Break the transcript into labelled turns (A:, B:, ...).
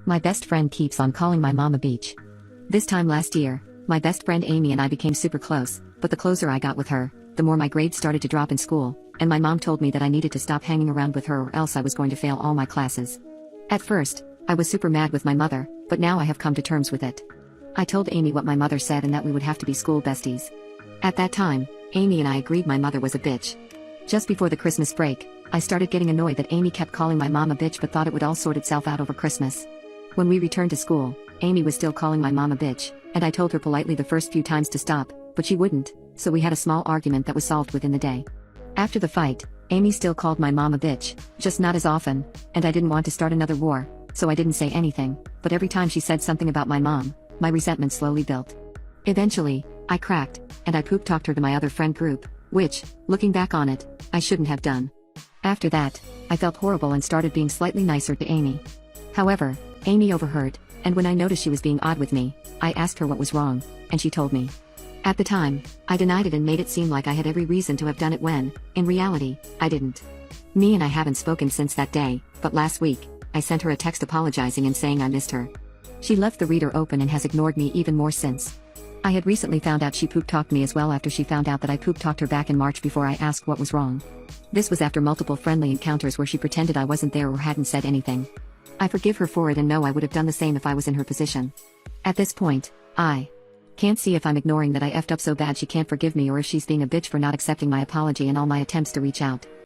A: My best friend keeps on calling my mom a beach. This time last year, my best friend Amy and I became super close, but the closer I got with her, the more my grades started to drop in school, and my mom told me that I needed to stop hanging around with her or else I was going to fail all my classes. At first, I was super mad with my mother, but now I have come to terms with it. I told Amy what my mother said and that we would have to be school besties. At that time, Amy and I agreed my mother was a bitch. Just before the Christmas break, I started getting annoyed that Amy kept calling my mom a bitch but thought it would all sort itself out over Christmas. When we returned to school, Amy was still calling my mom a bitch, and I told her politely the first few times to stop, but she wouldn't, so we had a small argument that was solved within the day. After the fight, Amy still called my mom a bitch, just not as often, and I didn't want to start another war, so I didn't say anything, but every time she said something about my mom, my resentment slowly built. Eventually, I cracked, and I poop-talked her to my other friend group, which, looking back on it, I shouldn't have done. After that, I felt horrible and started being slightly nicer to Amy. However, Amy overheard, and when I noticed she was being odd with me, I asked her what was wrong, and she told me. At the time, I denied it and made it seem like I had every reason to have done it when, in reality, I didn't. Me and I haven't spoken since that day, but last week, I sent her a text apologizing and saying I missed her. She left the reader open and has ignored me even more since. I had recently found out she poop-talked me as well after she found out that I poop-talked her back in March before I asked what was wrong. This was after multiple friendly encounters where she pretended I wasn't there or hadn't said anything. I forgive her for it and know I would have done the same if I was in her position. At this point, I can't see if I'm ignoring that I effed up so bad she can't forgive me or if she's being a bitch for not accepting my apology and all my attempts to reach out.